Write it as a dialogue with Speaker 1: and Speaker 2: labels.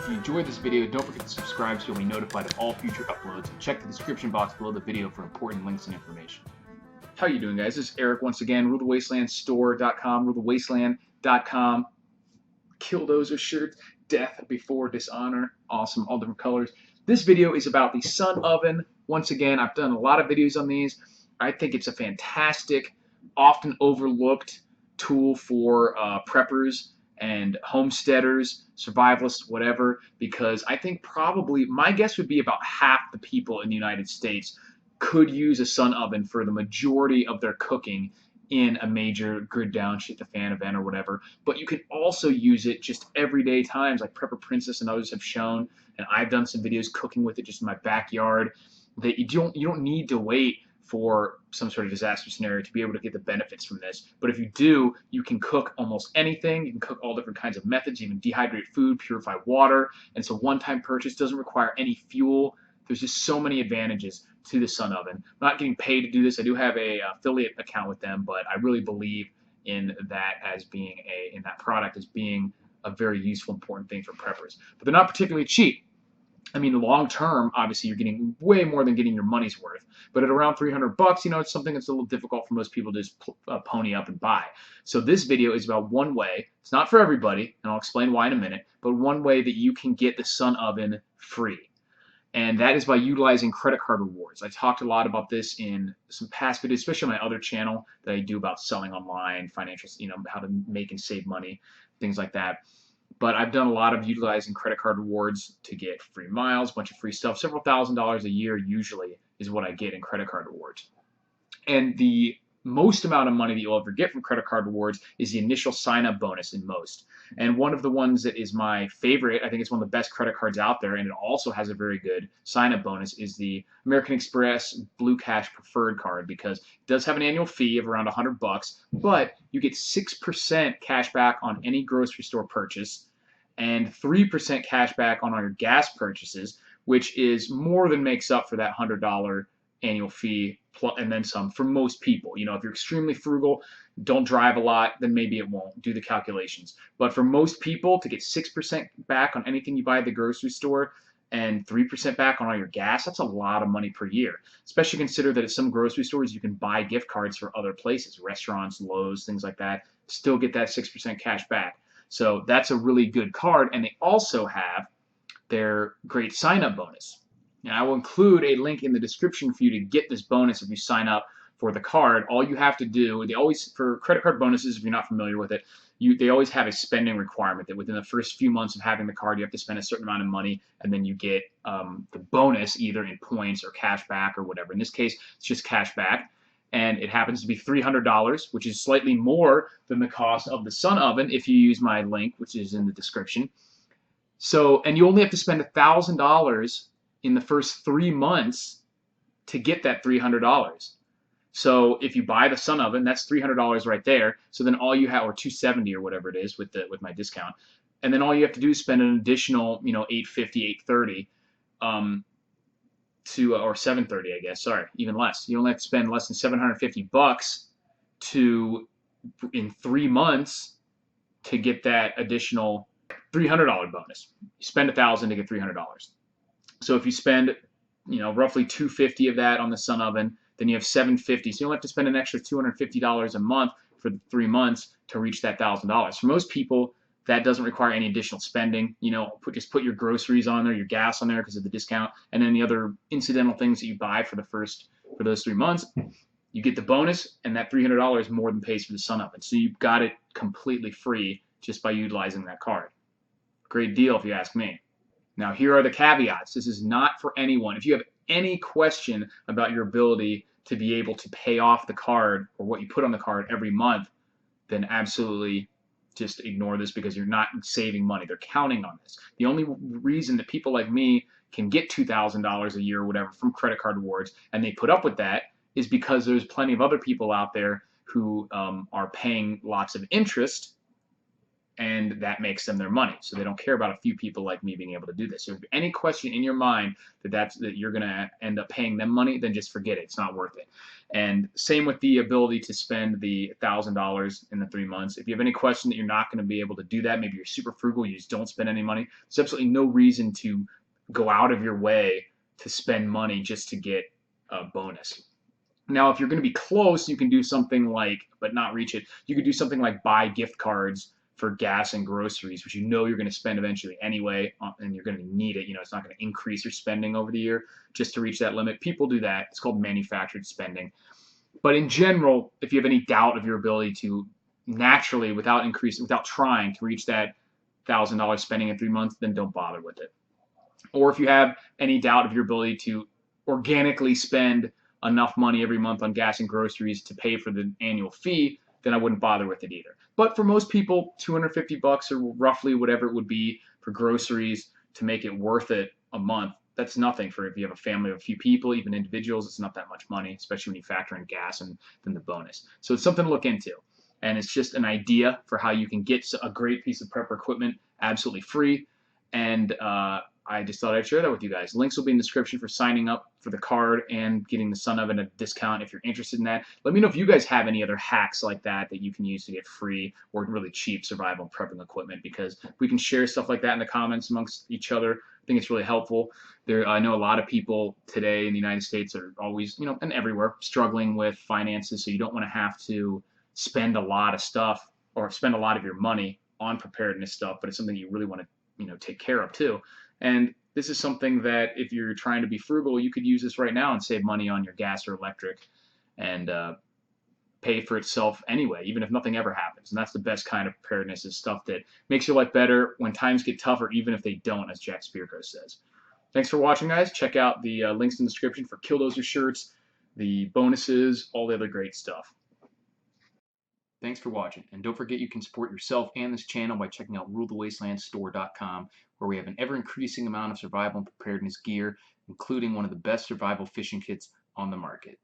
Speaker 1: you enjoyed this video, don't forget to subscribe so you'll be notified of all future uploads, and check the description box below the video for important links and information. How you doing, guys? This is Eric once again, RuleTheWastelandStore.com, RuleTheWasteland.com. Kill those with shirts, death before dishonor, awesome, all different colors. This video is about the Sun Oven. Once again, I've done a lot of videos on these. I think it's a fantastic, often overlooked tool for preppers and homesteaders, survivalists, whatever, because I think probably, my guess would be about half the people in the United States could use a Sun Oven for the majority of their cooking in a major grid down, shit the fan event or whatever. But you can also use it just everyday times, like Prepper Princess and others have shown, and I've done some videos cooking with it just in my backyard, that you don't need to wait for some sort of disaster scenario to be able to get the benefits from this. But if you do, you can cook almost anything. You can cook all different kinds of methods, even dehydrate food, purify water. And so one-time purchase doesn't require any fuel. There's just so many advantages to the Sun Oven. I'm not getting paid to do this. I do have a affiliate account with them, but I really believe in that as being in that product as being a very useful, important thing for preppers. But they're not particularly cheap. I mean, long term, obviously, you're getting way more than getting your money's worth. But at around $300, you know, it's something that's a little difficult for most people to just pony up and buy. So this video is about one way. It's not for everybody, and I'll explain why in a minute. But one way that you can get the Sun Oven free, and that is by utilizing credit card rewards. I talked a lot about this in some past videos, especially on my other channel that I do about selling online, financials, you know, how to make and save money, things like that. But I've done a lot of utilizing credit card rewards to get free miles, a bunch of free stuff. Several $1,000s a year usually is what I get in credit card rewards. And the most amount of money that you'll ever get from credit card rewards is the initial sign-up bonus in most. And one of the ones that is my favorite, I think it's one of the best credit cards out there, and it also has a very good sign-up bonus, is the American Express Blue Cash Preferred card, because it does have an annual fee of around $100, but you get 6% cash back on any grocery store purchase and 3% cash back on all your gas purchases, which is more than makes up for that $100 annual fee and then some for most people. You know, if you're extremely frugal, don't drive a lot, then maybe it won't. Do the calculations. But for most people, to get 6% back on anything you buy at the grocery store and 3% back on all your gas, that's a lot of money per year. Especially consider that at some grocery stores, you can buy gift cards for other places, restaurants, Lowe's, things like that, still get that 6% cash back. So that's a really good card, and they also have their great sign-up bonus. And I will include a link in the description for you to get this bonus if you sign up for the card. All you have to do, they always, for credit card bonuses, if you're not familiar with it, they always have a spending requirement that within the first few months of having the card, you have to spend a certain amount of money, and then you get the bonus either in points or cash back or whatever. In this case, it's just cash back. And it happens to be $300, which is slightly more than the cost of the Sun Oven if you use my link, which is in the description. So, and you only have to spend $1,000 in the first 3 months to get that $300. So if you buy the Sun Oven, that's $300 right there. So then all you have, or $270 or whatever it is with my discount, and then all you have to do is spend an additional, you know, $850, $830. Or $730, I guess. Sorry, even less. You only have to spend less than $750 in 3 months to get that additional $300 bonus. You spend $1,000 to get $300. So if you spend, you know, roughly $250 of that on the Sun Oven, then you have $750. So you only have to spend an extra $250 a month for 3 months to reach that $1,000. For most people, that doesn't require any additional spending. You know, just put your groceries on there, your gas on there because of the discount, and then the other incidental things that you buy for those 3 months. You get the bonus, and that $300 more than pays for the Sun Oven. So you've got it completely free just by utilizing that card. Great deal if you ask me. Now here are the caveats. This is not for anyone. If you have any question about your ability to be able to pay off the card or what you put on the card every month, then absolutely just ignore this because you're not saving money. They're counting on this. The only reason that people like me can get $2,000 a year or whatever from credit card rewards and they put up with that is because there's plenty of other people out there who are paying lots of interest and that makes them their money. So they don't care about a few people like me being able to do this. So if any question in your mind that you're going to end up paying them money, then just forget it. It's not worth it. And same with the ability to spend the $1,000 in the 3 months. If you have any question that you're not going to be able to do that, maybe you're super frugal, you just don't spend any money, there's absolutely no reason to go out of your way to spend money just to get a bonus. Now, if you're going to be close, you can do something like, but not reach it, you could do something like buy gift cards for gas and groceries, which you know you're going to spend eventually anyway, and you're going to need it. It's not going to increase your spending over the year just to reach that limit. People do that. It's called manufactured spending. But in general, if you have any doubt of your ability to naturally, without trying to reach that $1,000 spending in 3 months, then don't bother with it. Or if you have any doubt of your ability to organically spend enough money every month on gas and groceries to pay for the annual fee, then I wouldn't bother with it either. But for most people, $250 or roughly whatever it would be for groceries to make it worth it a month, that's nothing. For if you have a family of a few people, even individuals, it's not that much money, especially when you factor in gas and then the bonus. So it's something to look into. And it's just an idea for how you can get a great piece of prepper equipment absolutely free. And I just thought I'd share that with you guys. Links will be in the description for signing up for the card and getting the Son Oven at a discount if you're interested in that. Let me know if you guys have any other hacks like that you can use to get free or really cheap survival and prepping equipment, because we can share stuff like that in the comments amongst each other. I think it's really helpful. I know a lot of people today in the United States are always, and everywhere, struggling with finances, so you don't want to have to spend a lot of stuff or spend a lot of your money on preparedness stuff, but it's something you really want to take care of too. And this is something that if you're trying to be frugal, you could use this right now and save money on your gas or electric and pay for itself anyway, even if nothing ever happens. And that's the best kind of preparedness, is stuff that makes your life better when times get tougher, even if they don't, as Jack Spirko says. Thanks for watching, guys. Check out the links in the description for Killdozer shirts, the bonuses, all the other great stuff. Thanks for watching, and don't forget you can support yourself and this channel by checking out RuleTheWastelandStore.com, where we have an ever-increasing amount of survival and preparedness gear, including one of the best survival fishing kits on the market.